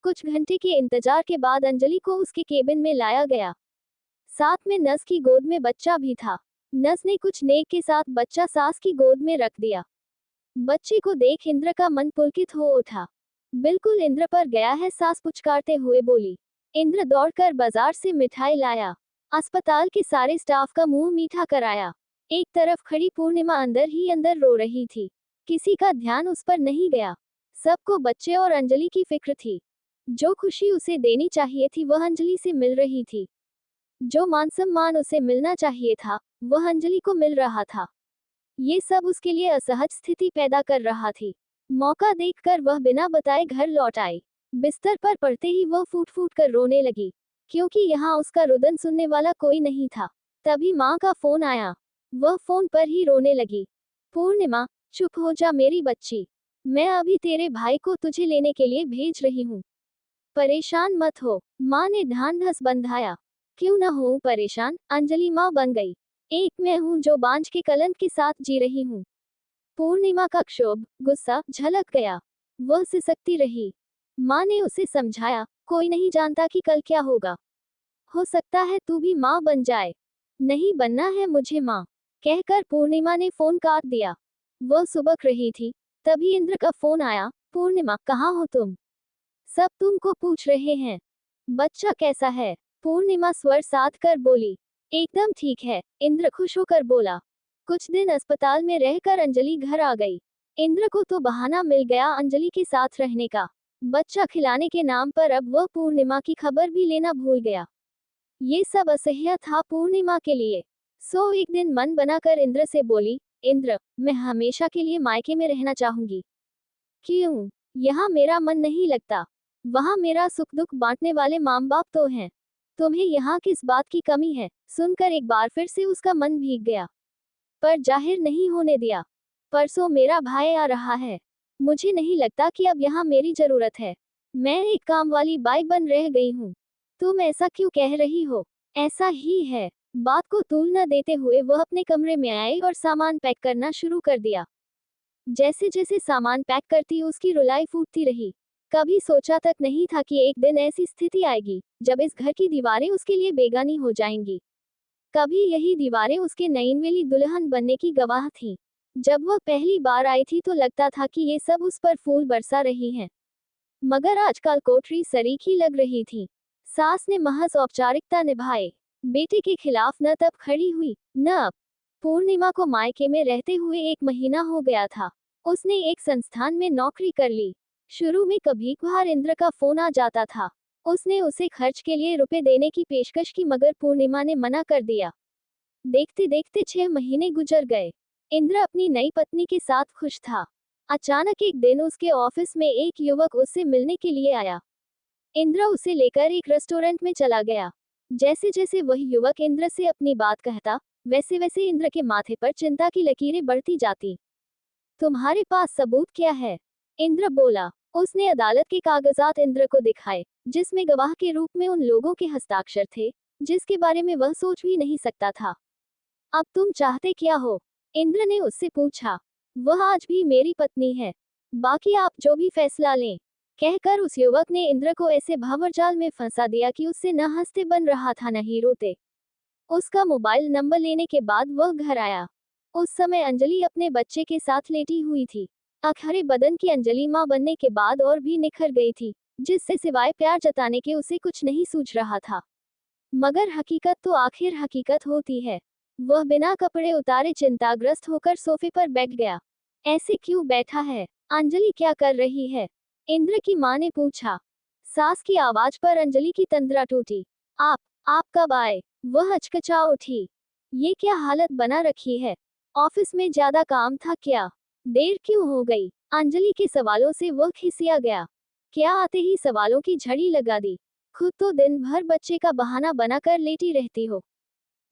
कुछ घंटे के इंतजार के बाद अंजलि को उसके केबिन में लाया गया। साथ में नस की गोद में बच्चा भी था। नस ने कुछ नेक के साथ बच्चा सास की गोद में रख दिया। बच्चे को देख इंद्र का मन पुलकित हो उठा। बिल्कुल इंद्र पर गया है, सास पुचकारते हुए बोली। इंद्र दौड़कर बाजार से मिठाई लाया। अस्पताल के सारे स्टाफ का मुंह मीठा कराया। एक तरफ खड़ी पूर्णिमा अंदर ही अंदर रो रही थी। किसी का ध्यान उस पर नहीं गया। सबको बच्चे और अंजलि की फिक्र थी। जो खुशी उसे देनी चाहिए थी वह अंजलि से मिल रही थी। जो मान सम्मान उसे मिलना चाहिए था वह अंजलि को मिल रहा था। ये सब उसके लिए असहज स्थिति पैदा कर रहा थी। मौका देखकर वह बिना बताए घर लौट आई। बिस्तर पर पड़ते ही वह फूट फूट कर रोने लगी, क्योंकि यहाँ उसका रुदन सुनने वाला कोई नहीं था। तभी माँ का फोन आया। वह फोन पर ही रोने लगी। पूर्णिमा, चुप हो जा मेरी बच्ची। मैं अभी तेरे भाई को तुझे लेने के लिए भेज रही हूँ। परेशान मत हो, माँ ने ढांढस बंधाया। क्यों न हो परेशान, अंजलि माँ बन गई। एक मैं हूँ जो बांझ के कलंक के साथ जी रही हूँ। पूर्णिमा का क्षोभ, गुस्सा झलक गया। वह सिसकती रही। माँ ने उसे समझाया, कोई नहीं जानता कि कल क्या होगा। हो सकता है तू भी माँ बन जाए। नहीं बनना है मुझे माँ, कहकर पूर्णिमा ने फोन काट दिया। वह सुबक रही थी, तभी इंद्र का फोन आया। पूर्णिमा, कहाँ हो तुम? सब तुमको पूछ रहे हैं। बच्चा कैसा है? पूर्णिमा स्वर साध कर बोली। एकदम ठीक है, इंद्र खुश होकर बोला। कुछ दिन अस्पताल में रहकर अंजलि घर आ गई। इंद्र को तो बहाना मिल गया अंजलि के साथ रहने का। बच्चा खिलाने के नाम पर अब वह पूर्णिमा की खबर भी लेना भूल गया। ये सब असह्य था पूर्णिमा के लिए। सो एक दिन मन बनाकर इंद्र से बोली, इंद्र, मैं हमेशा के लिए मायके में रहना चाहूंगी। क्यों? यहाँ मेरा मन नहीं लगता। वहाँ मेरा सुख दुख बांटने वाले माँ बाप तो हैं। तुम्हें यहाँ किस बात की कमी है? सुनकर एक बार फिर से उसका मन भीग गया, पर जाहिर नहीं होने दिया। परसों मेरा भाई आ रहा है। मुझे नहीं लगता कि अब यहाँ मेरी जरूरत है। मैं एक काम वाली बाई बन रह गई हूँ। तुम ऐसा क्यों कह रही हो? ऐसा ही है। बात को तूल न देते हुए वह अपने कमरे में आई और सामान पैक करना शुरू कर दिया। जैसे जैसे सामान पैक करती उसकी रुलाई फूटती रही। कभी सोचा तक नहीं था कि एक दिन ऐसी स्थिति आएगी जब इस घर की दीवारें उसके लिए बेगानी हो जाएंगी। कभी यही दीवारें उसके नयनवेली दुल्हन बनने की गवाह थीं। जब वह पहली बार आई थी तो लगता था कि ये सब उस पर फूल बरसा रही हैं, मगर आजकल कोठरी सरीखी लग रही थी। सास ने महज औपचारिकता निभाए। बेटे के खिलाफ न तब खड़ी हुई न अब। पूर्णिमा को मायके में रहते हुए 1 महीना हो गया था। उसने एक संस्थान में नौकरी कर ली। शुरू में कभी कभार इंद्र का फोन आ जाता था। उसने उसे खर्च के लिए रुपए देने की पेशकश की, मगर पूर्णिमा ने मना कर दिया। देखते देखते 6 महीने गुजर गए। इंद्र अपनी नई पत्नी के साथ खुश था। अचानक एक दिन उसके ऑफिस में एक युवक उससे मिलने के लिए आया। इंद्र उसे लेकर एक रेस्टोरेंट में चला गया। जैसे जैसे वह युवक इंद्र से अपनी बात कहता, वैसे वैसे इंद्र के माथे पर चिंता की लकीरें बढ़ती जाती। तुम्हारे पास सबूत क्या है? इंद्र बोला। उसने अदालत के कागजात इंद्र को दिखाए, जिसमें गवाह के रूप में उन लोगों के हस्ताक्षर थे जिसके बारे में वह सोच भी नहीं सकता था। अब तुम चाहते क्या हो? इंद्र ने उससे पूछा। वह आज भी मेरी पत्नी है, बाकी आप जो भी फैसला लें, कहकर उस युवक ने इंद्र को ऐसे भंवरजाल में फंसा दिया कि उससे न हंसते बन रहा था न ही रोते। उसका मोबाइल नंबर लेने के बाद वह घर आया। उस समय अंजलि अपने बच्चे के साथ लेटी हुई थी। अखरे बदन की अंजलि मां बनने के बाद और भी निखर गई थी, जिससे सिवाय प्यार जताने के उसे कुछ नहीं सूझ रहा था। मगर हकीकत तो आखिर हकीकत होती है। वह बिना कपड़े उतारे चिंताग्रस्त होकर सोफे पर बैठ गया। ऐसे क्यों बैठा है? अंजलि क्या कर रही है? इंद्र की मां ने पूछा। सास की आवाज पर अंजलि की तंद्रा टूटी। आप कब आए? वह हचकचा उठी। ये क्या हालत बना रखी है? ऑफिस में ज्यादा काम था क्या? देर क्यों हो गई? अंजलि के सवालों से वह खिसिया गया। क्या आते ही सवालों की झड़ी लगा दी। खुद तो दिन भर बच्चे का बहाना बनाकर लेटी रहती हो।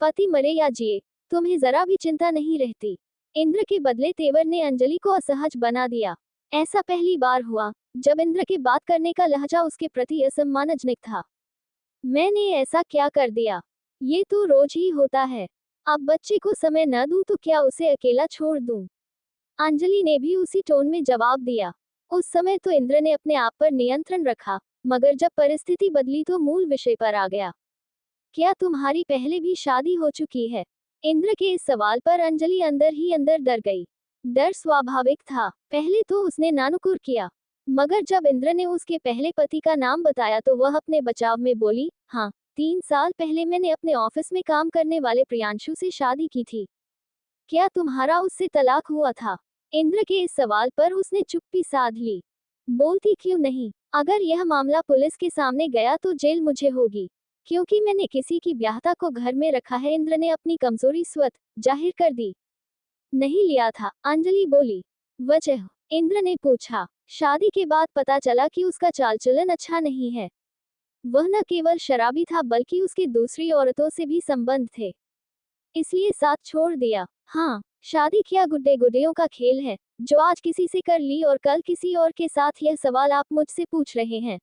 पति मरे या जिए, तुम्हें जरा भी चिंता नहीं रहती। इंद्र के बदले तेवर ने अंजलि को असहज बना दिया। ऐसा पहली बार हुआ जब इंद्र के बात करने का लहजा उसके प्रति असम्मानजनक था। मैंने ऐसा क्या कर दिया? ये तो रोज ही होता है। अब बच्चे को समय न दूं तो क्या उसे अकेला छोड़ दूं? अंजलि ने भी उसी टोन में जवाब दिया। उस समय तो इंद्र ने अपने आप पर नियंत्रण रखा, मगर जब परिस्थिति बदली तो मूल विषय पर आ गया। क्या तुम्हारी पहले भी शादी हो चुकी है? इंद्र के इस सवाल पर अंजलि अंदर ही अंदर डर गई। डर स्वाभाविक था। पहले तो उसने नानुकुर किया, मगर जब इंद्र ने उसके पहले पति का नाम बताया तो वह अपने बचाव में बोली, हाँ, 3 साल पहले मैंने अपने ऑफिस में काम करने वाले प्रियांशु से शादी की थी। क्या तुम्हारा उससे तलाक हुआ था? इंद्र के इस सवाल पर उसने चुप्पी साध ली। बोलती क्यों नहीं? अगर यह मामला पुलिस के सामने गया तो जेल मुझे होगी, क्योंकि मैंने किसी की ब्याहता को घर में रखा है। इंद्र ने अपनी कमजोरी स्वतः जाहिर कर दी। नहीं लिया था, अंजलि बोली। वजह? इंद्र ने पूछा। शादी के बाद पता चला कि उसका चाल चलन अच्छा नहीं है। वह न केवल शराबी था बल्कि उसके दूसरी औरतों से भी संबंध थे, इसलिए साथ छोड़ दिया। हाँ, शादी क्या गुड्डे गुड्डियों का खेल है, जो आज किसी से कर ली और कल किसी और के साथ? यह सवाल आप मुझसे पूछ रहे हैं?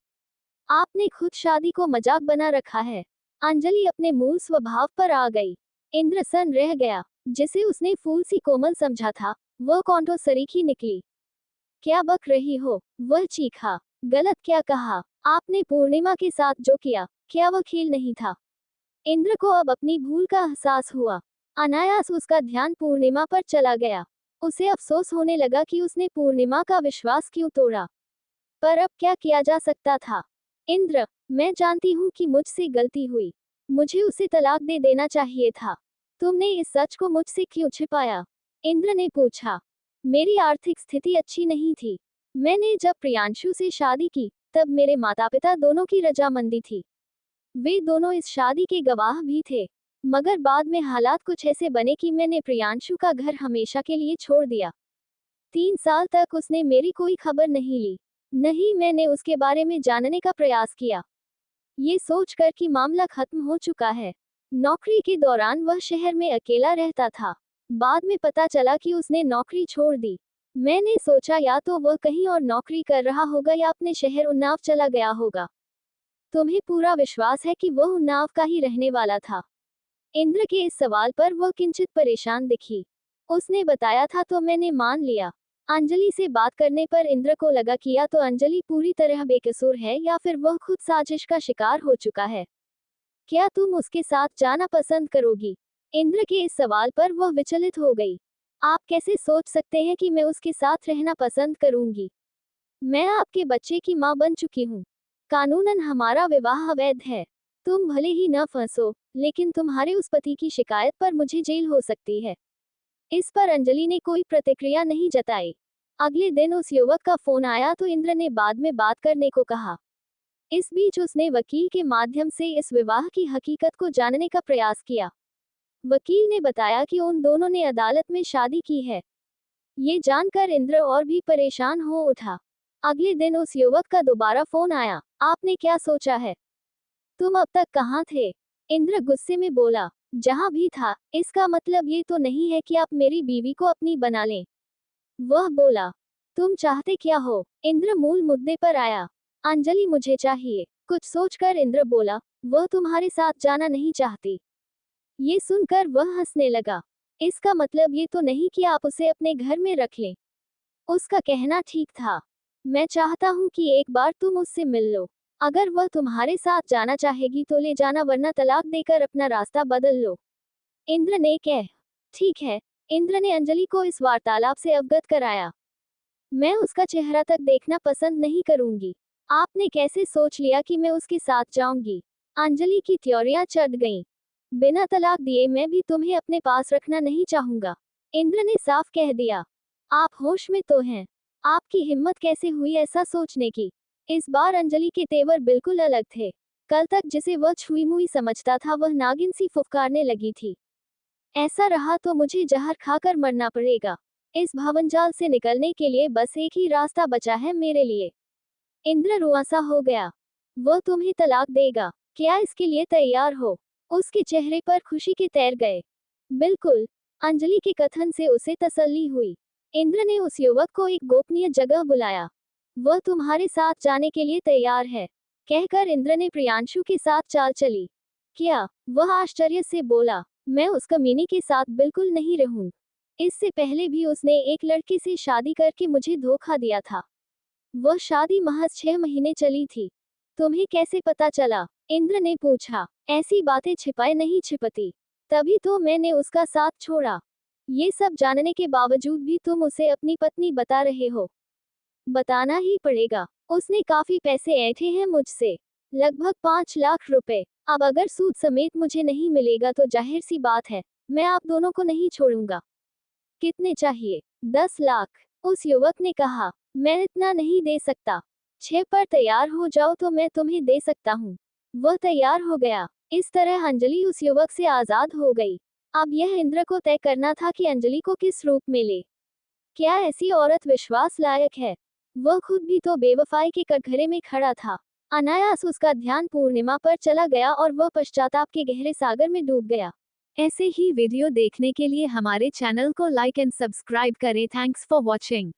आपने खुद शादी को मजाक बना रखा है। अंजलि अपने मूल स्वभाव पर आ गई। इंद्र सन रह गया। जिसे उसने फूल सी कोमल समझा था, वह कौंटो सरीखी निकली। क्या बक रही हो? वह चीखा। गलत क्या कहा? आपने पूर्णिमा के साथ जो किया, क्या वह खेल नहीं था? इंद्र को अब अपनी भूल का एहसास हुआ। अनायास उसका ध्यान पूर्णिमा पर चला गया। उसे अफसोस होने लगा कि उसने पूर्णिमा का विश्वास क्यों तोड़ा। पर अब क्या किया जा सकता था? इंद्र, मैं जानती हूँ कि मुझसे गलती हुई। मुझे उसे तलाक दे देना चाहिए था। तुमने इस सच को मुझसे क्यों छिपाया? इंद्र ने पूछा। मेरी आर्थिक स्थिति अच्छी नहीं थी। मैंने जब प्रियांशु से शादी की, तब मेरे माता पिता दोनों की रजामंदी थी। वे दोनों इस शादी के गवाह भी थे। मगर बाद में हालात कुछ ऐसे बने कि मैंने प्रियांशु का घर हमेशा के लिए छोड़ दिया। 3 साल तक उसने मेरी कोई खबर नहीं ली। नहीं, मैंने उसके बारे में जानने का प्रयास किया, ये सोचकर कि मामला खत्म हो चुका है। नौकरी के दौरान वह शहर में अकेला रहता था। बाद में पता चला कि उसने नौकरी छोड़ दी। मैंने सोचा या तो वह कहीं और नौकरी कर रहा होगा या अपने शहर उन्नाव चला गया होगा। तुम्हें पूरा विश्वास है कि वह उन्नाव का ही रहने वाला था? इंद्र के इस सवाल पर वह किंचित परेशान दिखी। उसने बताया था तो मैंने मान लिया। अंजलि से बात करने पर इंद्र को लगा कि या तो अंजलि पूरी तरह बेकसूर है या फिर वह खुद साजिश का शिकार हो चुका है। क्या तुम उसके साथ जाना पसंद करोगी? इंद्र के इस सवाल पर वह विचलित हो गई। आप कैसे सोच सकते हैं कि मैं उसके साथ रहना पसंद करूंगी? मैं आपके बच्चे की मां बन चुकी हूँ। कानूनन हमारा विवाह अवैध है। तुम भले ही न फंसो, लेकिन तुम्हारे उस पति की शिकायत पर मुझे जेल हो सकती है। इस पर अंजलि ने कोई प्रतिक्रिया नहीं जताई। अगले दिन उस युवक का फोन आया तो इंद्र ने बाद में बात करने को कहा। इस बीच उसने वकील के माध्यम से इस विवाह की हकीकत को जानने का प्रयास किया। वकील ने बताया कि उन दोनों ने अदालत में शादी की है। ये जानकर इंद्र और भी परेशान हो उठा। अगले दिन उस युवक का दोबारा फोन आया। आपने क्या सोचा है? तुम अब तक कहाँ थे? इंद्र गुस्से में बोला। जहाँ भी था। इसका मतलब ये तो नहीं है कि आप मेरी बीवी को अपनी बना लें। वह बोला। तुम चाहते क्या हो? इंद्र मूल मुद्दे पर आया। अंजलि मुझे चाहिए। कुछ सोचकर इंद्र बोला, वह तुम्हारे साथ जाना नहीं चाहती। ये सुनकर वह हंसने लगा। इसका मतलब ये तो नहीं कि आप उसे अपने घर में रख लें। उसका कहना ठीक था। मैं चाहता हूँ कि एक बार तुम उससे मिल लो। अगर वह तुम्हारे साथ जाना चाहेगी तो ले जाना, वरना तलाक देकर अपना रास्ता बदल लो। इंद्र ने कह। ठीक है। इंद्र ने अंजलि को इस वार्तालाप से अवगत कराया। मैं उसका चेहरा तक देखना पसंद नहीं करूंगी। आपने कैसे सोच लिया कि मैं उसके साथ जाऊंगी? अंजलि की त्योरियां चढ़ गईं। बिना तलाक दिए मैं भी तुम्हें अपने पास रखना नहीं चाहूंगा। इंद्र ने साफ कह दिया। आप होश में तो हैं? आपकी हिम्मत कैसे हुई ऐसा सोचने की? इस बार अंजलि के तेवर बिल्कुल अलग थे। कल तक जिसे वह छुई मुई समझता था वह नागिन सी फुफकारने लगी थी। ऐसा रहा तो मुझे जहर खाकर मरना पड़ेगा। इस भंवरजाल से निकलने के लिए बस एक ही रास्ता बचा है मेरे लिए। इंद्र रुआंसा हो गया। वह तुम्हें तलाक देगा? क्या इसके लिए तैयार हो? उसके चेहरे पर खुशी के तैर गए। बिल्कुल। अंजलि के कथन से उसे तसल्ली हुई। इंद्र ने उस युवक को एक गोपनीय जगह बुलाया। वह तुम्हारे साथ जाने के लिए तैयार है, कहकर इंद्र ने प्रियांशु के साथ चाल चली। क्या? वह आश्चर्य से बोला। मैं उस कमीनी के साथ बिल्कुल नहीं रहूं। इससे पहले भी उसने एक लड़के से शादी करके मुझे धोखा दिया था। वह शादी महज 6 महीने चली थी। तुम्हें कैसे पता चला? इंद्र ने पूछा। ऐसी बातें छिपाए नहीं छिपती, तभी तो मैंने उसका साथ छोड़ा। ये सब जानने के बावजूद भी तुम उसे अपनी पत्नी बता रहे हो। बताना ही पड़ेगा। उसने काफी पैसे ऐंठे हैं मुझसे, लगभग 5 लाख रुपए। अब अगर सूद समेत मुझे नहीं मिलेगा तो जाहिर सी बात है, मैं आप दोनों को नहीं छोड़ूंगा। कितने चाहिए? 10 लाख। उस युवक ने कहा। मैं इतना नहीं दे सकता। 6 पर तैयार हो जाओ तो मैं तुम्हें दे सकता हूँ। वह तैयार हो गया। इस तरह अंजलि उस युवक से आजाद हो गई। अब यह इंद्र को तय करना था कि अंजलि को किस रूप में ले। क्या ऐसी औरत विश्वास लायक है? वह खुद भी तो बेवफाई के कटघरे में खड़ा था। अनायास उसका ध्यान पूर्णिमा पर चला गया और वह पश्चाताप के गहरे सागर में डूब गया। ऐसे ही वीडियो देखने के लिए हमारे चैनल को लाइक एंड सब्सक्राइब करें। Thanks for watching.